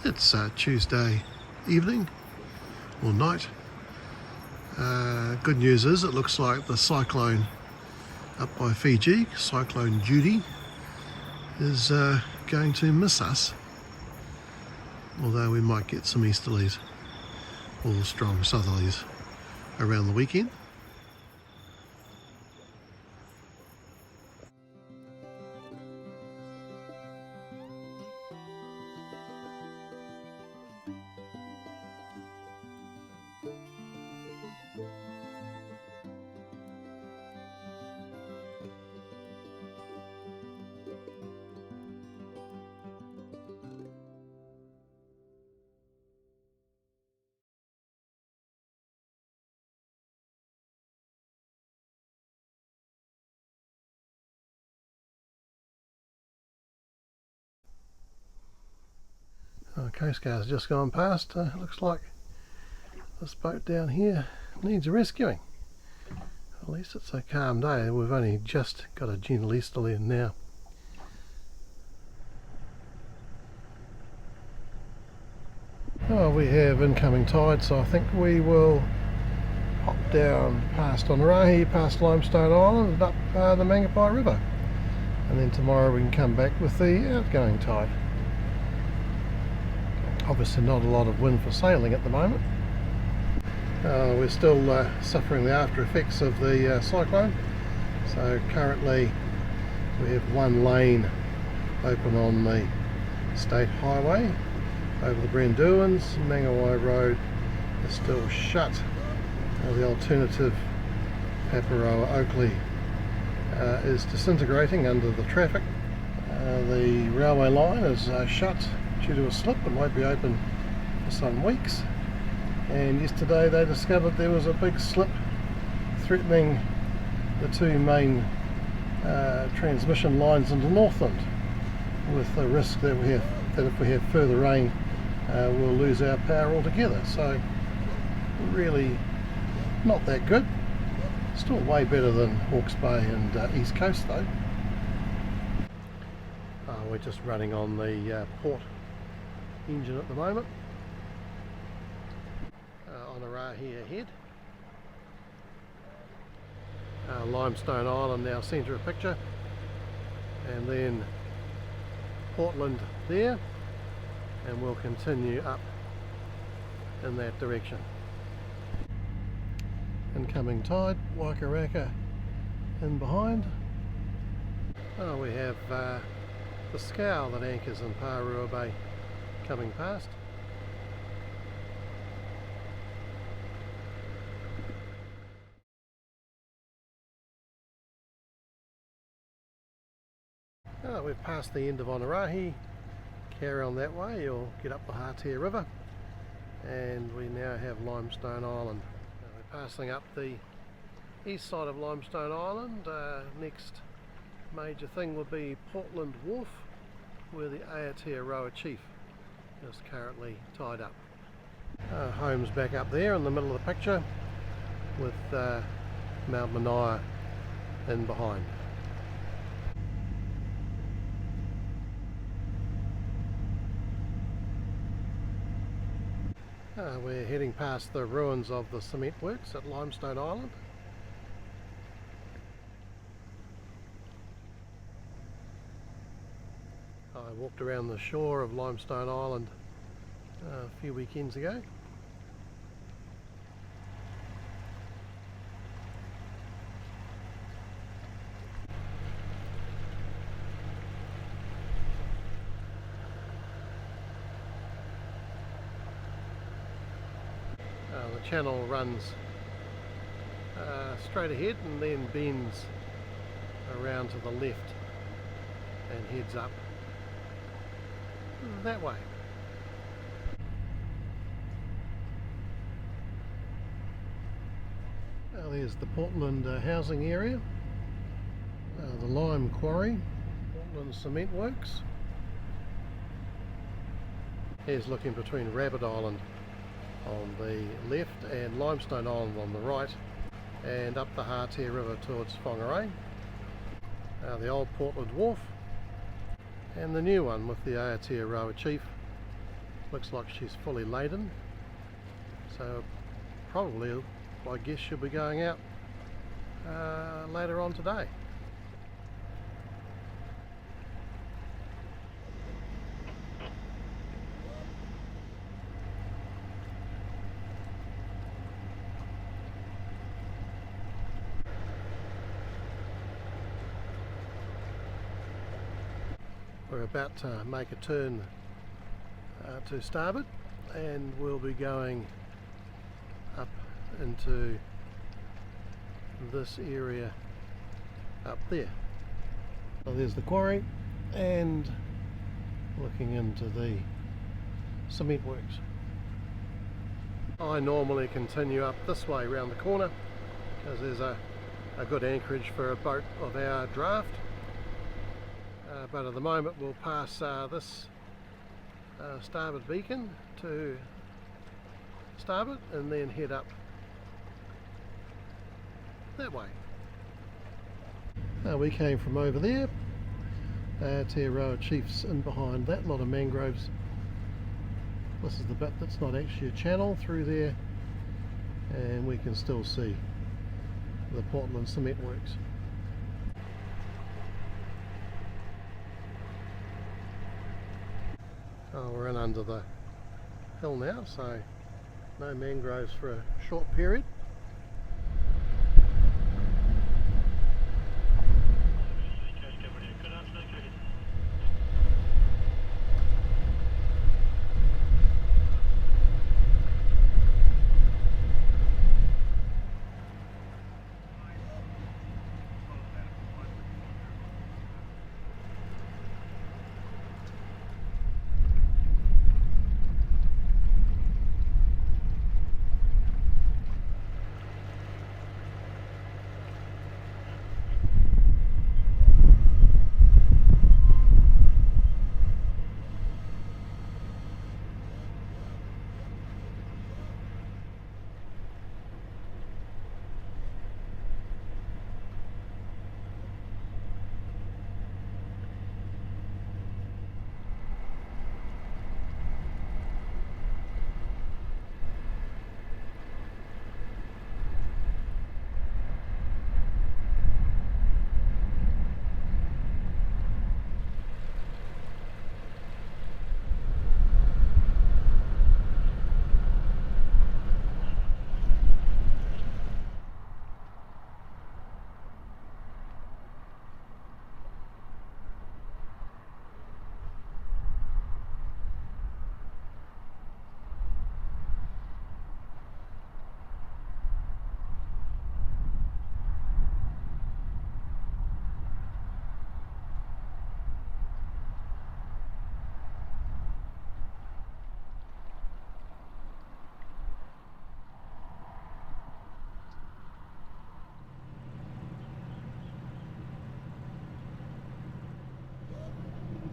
It's Tuesday evening or night. Good news is it looks like the cyclone up by Fiji, Cyclone Judy, is going to miss us, although we might get some easterlies or strong southerlies around the weekend. Coast Guard's just gone past. Looks like this boat down here needs rescuing. At least it's a calm day. We've only just got a gentle easterly in now. Oh, we have incoming tide, so I think we will hop down past Onarahi, past Limestone Island and up the Mangapai River, and then tomorrow we can come back with the outgoing tide. Obviously not a lot of wind for sailing at the moment. We're still suffering the after effects of the cyclone. So currently we have one lane open on the State Highway over the Branduans. Mangapai Road is still shut. The alternative Paparoa Oakley is disintegrating under the traffic. The railway line is shut due to a slip. It won't be open for some weeks, and yesterday they discovered there was a big slip threatening the two main transmission lines into Northland, with the risk that if we have further rain we'll lose our power altogether. So really not that good. Still way better than Hawke's Bay and East Coast though. We're just running on the port engine at the moment. Onarahi ahead. Limestone Island now centre of picture, and then Portland there, and we'll continue up in that direction. Incoming tide, Waikaraka in behind. We have the scow that anchors in Parua Bay coming past. We've passed the end of Onarahi. Carry on that way, you'll get up the Sate River, and we now have Limestone Island. We're passing up the east side of Limestone Island. Next major thing would be Portland Wharf, where the Aotearoa Chief is currently tied up. Home's back up there in the middle of the picture, with Mount Mania in behind. We're heading past the ruins of the cement works at Limestone Island. I walked around the shore of Limestone Island a few weekends ago. The channel runs straight ahead and then bends around to the left and heads up that way. There's the Portland housing area, the lime quarry, Portland Cement Works. Here's looking between Rabbit Island on the left and Limestone Island on the right, and up the Sate River towards Whangarei. The old Portland Wharf, and the new one with the Aotearoa Chief Looks like she's fully laden, so probably, I guess, she'll be going out later on today. We're about to make a turn to starboard, and we'll be going up into this area up there. So there's the quarry, and looking into the cement works. I normally continue up this way around the corner because there's a good anchorage for a boat of our draft. But at the moment we'll pass this starboard beacon to starboard and then head up that way. We came from over there. Te Aroa Chief's in behind that, a lot of mangroves. This is the bit that's not actually a channel through there, and we can still see the Portland cement works. Oh, we're in under the hill now, so no mangroves for a short period.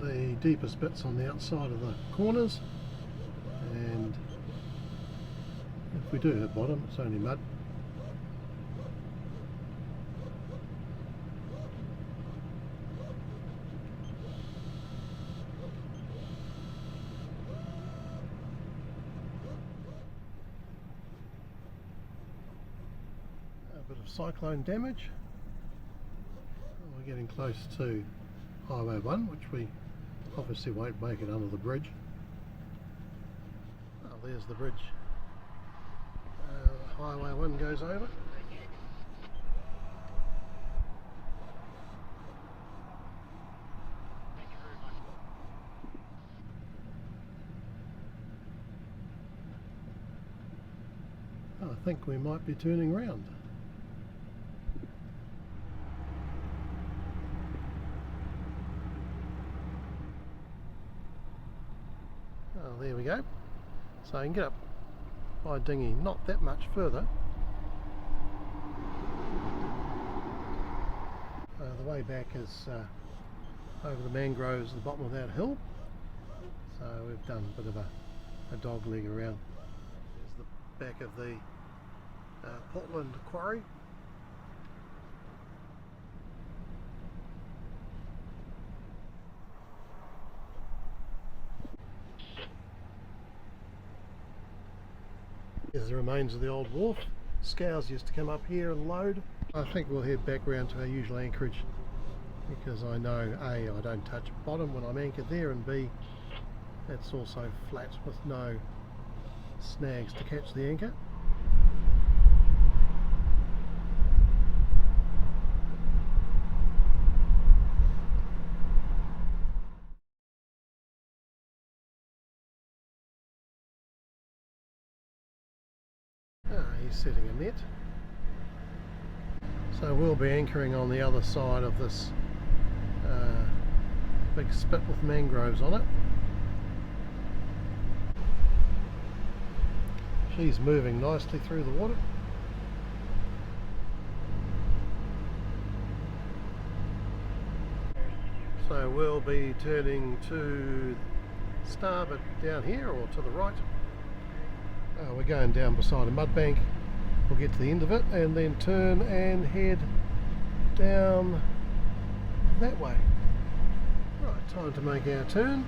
The deepest bits on the outside of the corners, and if we do hit bottom, it's only mud. A bit of cyclone damage. We're getting close to Highway One, which we obviously won't make it under the bridge. Oh, there's the bridge. Highway One goes over. Oh, I think we might be turning round. Oh, there we go. So you can get up by dinghy not that much further. The way back is over the mangroves at the bottom of that hill. So we've done a bit of a dog leg around. There's the back of the Portland quarry. There's the remains of the old wharf. Scows used to come up here and load. I think we'll head back round to our usual anchorage because I know A, I don't touch bottom when I'm anchored there, and B, that's also flat with no snags to catch the anchor. He's setting a net. So we'll be anchoring on the other side of this big spit with mangroves on it. She's moving nicely through the water. So we'll be turning to starboard down here, or to the right. We're going down beside a mud bank. We'll get to the end of it and then turn and head down that way. Right, time to make our turn.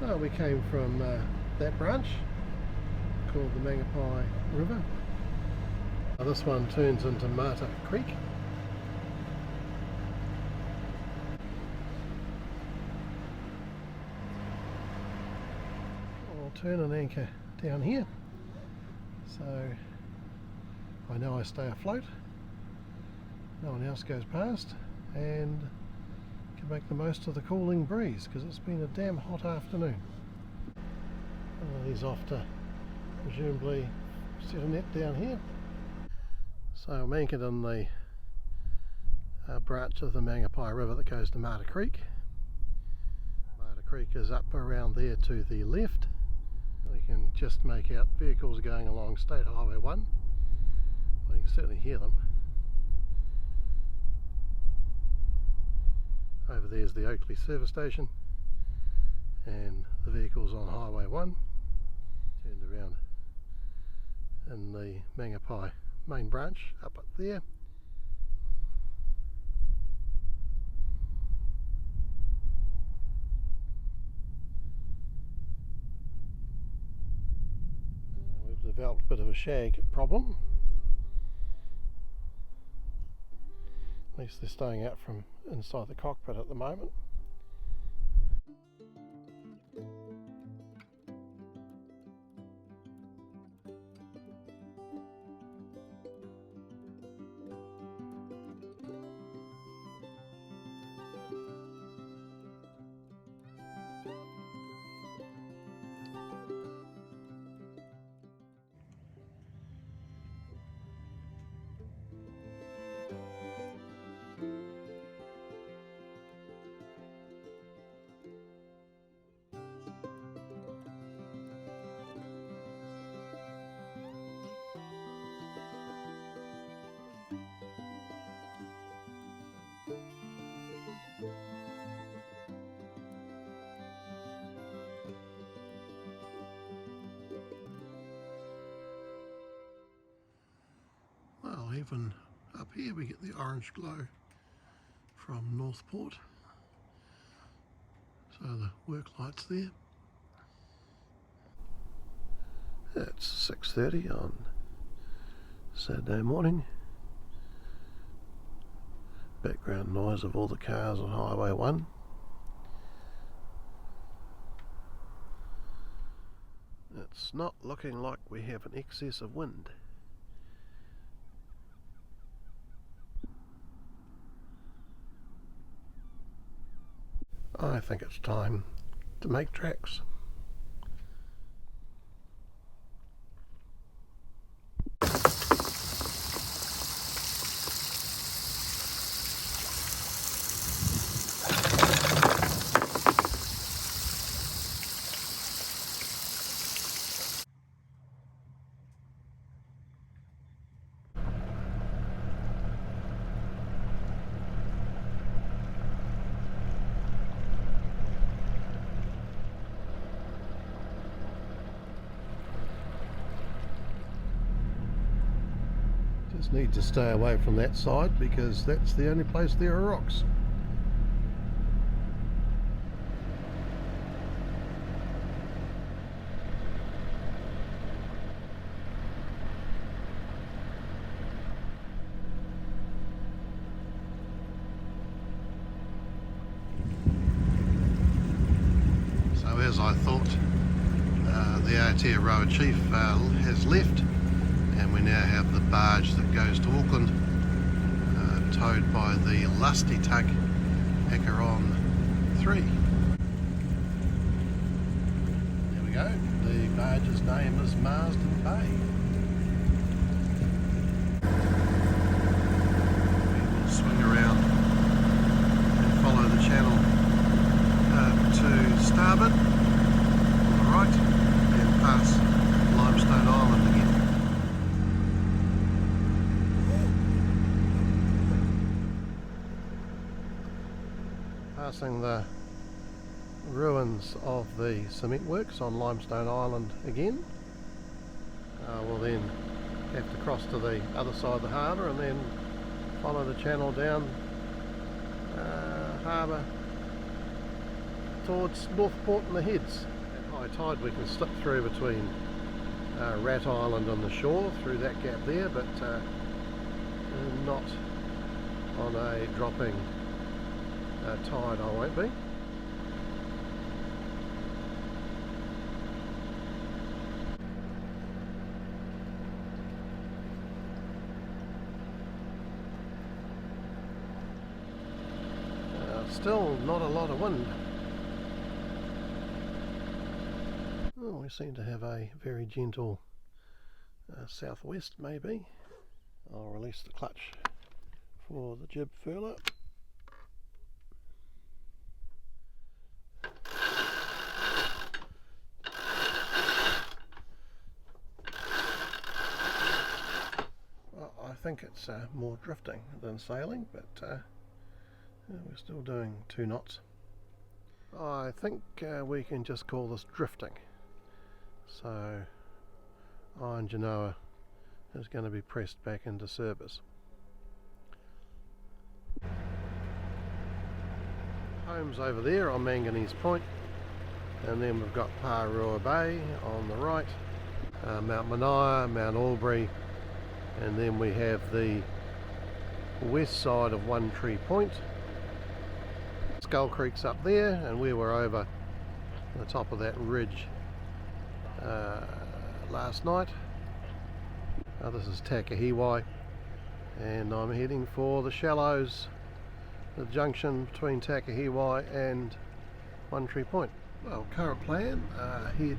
Well, we came from that branch called the Mangapai River. This one turns into Mata Creek. I'll turn an anchor down here, so I know I stay afloat, no one else goes past, and can make the most of the cooling breeze because it's been a damn hot afternoon. He's off to presumably set a net down here. So I'm anchored on the branch of the Mangapai River that goes to Mata Creek. Mata Creek is up around there to the left. We can just make out vehicles going along State Highway One. Well, you can certainly hear them. Over there's the Oakley service station, and the vehicles on Highway 1 turned around in the Mangapai main branch up there. We've developed a bit of a shag problem. At least they're staying out from inside the cockpit at the moment. Well, even up here we get the orange glow from NorthPort. So the work light's there. It's 6:30 on Saturday morning. Background noise of all the cars on Highway 1. It's not looking like we have an excess of wind. I think it's time to make tracks. Just need to stay away from that side because that's the only place there are rocks. So as I thought, the Aotearoa chief has left, and we now have the barge that goes to Auckland, towed by the lusty tug Anchore 3. There we go, the barge's name is Marsden Bay. We will swing around and follow the channel to Starboard on the right and pass Limestone Island again. Passing the ruins of the cement works on Limestone Island again. We'll then have to cross to the other side of the harbour and then follow the channel down harbour towards NorthPort and the Heads. At high tide we can slip through between Rat Island on the shore through that gap there, but not on a dropping tide I won't be. Still not a lot of wind. Oh, we seem to have a very gentle southwest maybe. I'll release the clutch for the jib furler. Well, I think it's more drifting than sailing, but we're still doing 2 knots. I think we can just call this drifting. So Iron Genoa is going to be pressed back into service. Home's over there on Manganese Point, and then we've got Parua Bay on the right, Mount Manaia, Mount Albury, and then we have the west side of One Tree Point. Skull Creek's up there, and we were over the top of that ridge last night. This is Takahiwai, and I'm heading for the shallows, the junction between Takahiwai and One Tree Point. Well, current plan, head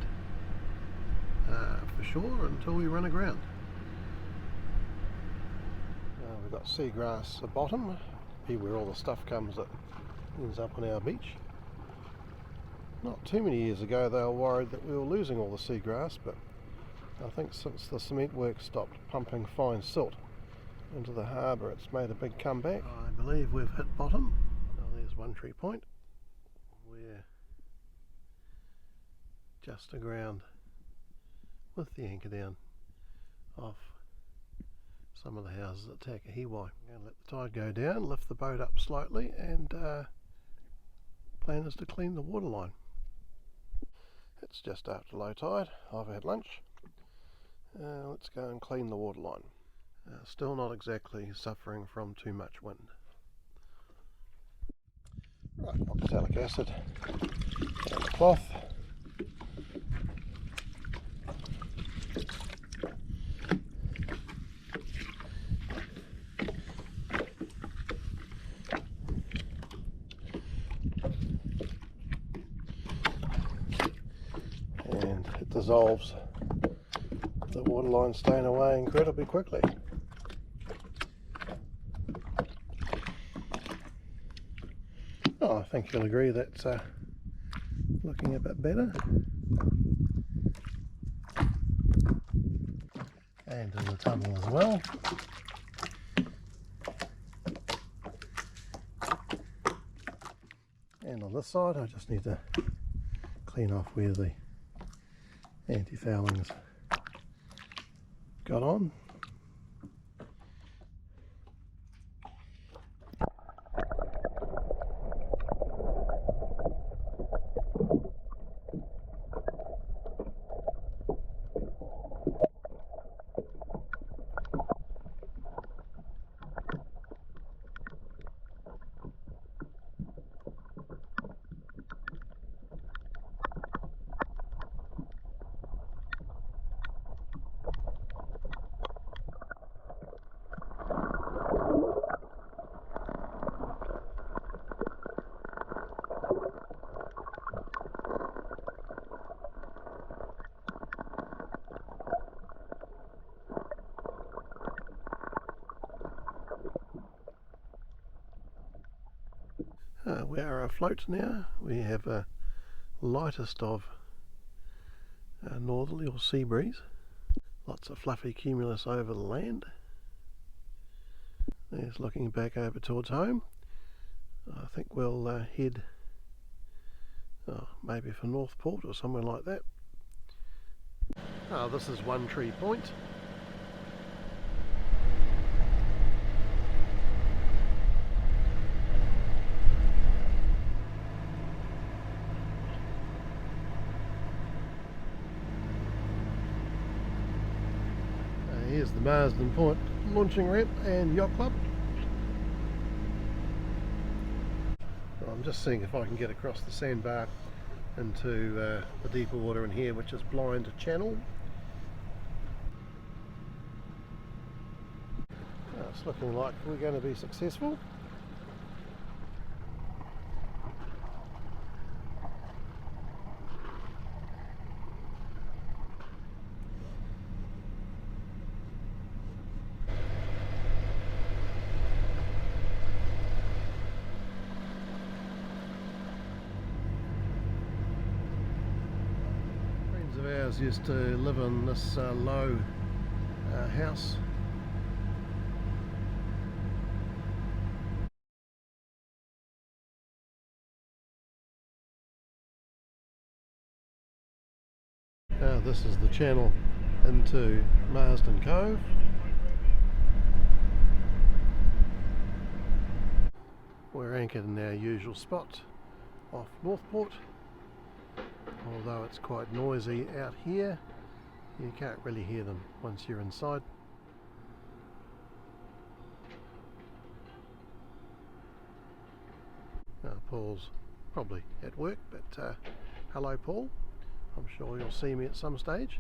for shore until we run aground. We've got seagrass at bottom, be where all the stuff comes that ends up on our beach. Not too many years ago they were worried that we were losing all the seagrass, but I think since the cement work stopped pumping fine silt into the harbour it's made a big comeback. I believe we've hit bottom. Oh, there's One Tree Point. We're just aground with the anchor down off some of the houses at Takahiwai. I'm going to let the tide go down, lift the boat up slightly, and plan is to clean the waterline. It's just after low tide. I've had lunch. Let's go and clean the waterline. Still not exactly suffering from too much wind. Right, oxalic acid and the cloth. And it dissolves the waterline stain away incredibly quickly. Oh, I think you'll agree that's looking a bit better. And in the tunnel as well. And on this side I just need to clean off where the anti-fouling's got on. We are afloat now. We have a lightest of northerly or sea breeze. Lots of fluffy cumulus over the land. There's looking back over towards home. I think we'll head maybe for NorthPort or somewhere like that. This is One Tree Point. Here's the Marsden Point launching ramp and yacht club. I'm just seeing if I can get across the sandbar into the deeper water in here, which is Blind Channel. It's looking like we're going to be successful. Friends of ours used to live in this low house. This is the channel into Marsden Cove. We're anchored in our usual spot off NorthPort. Although it's quite noisy out here, you can't really hear them once you're inside. Paul's probably at work, but hello Paul. I'm sure you'll see me at some stage.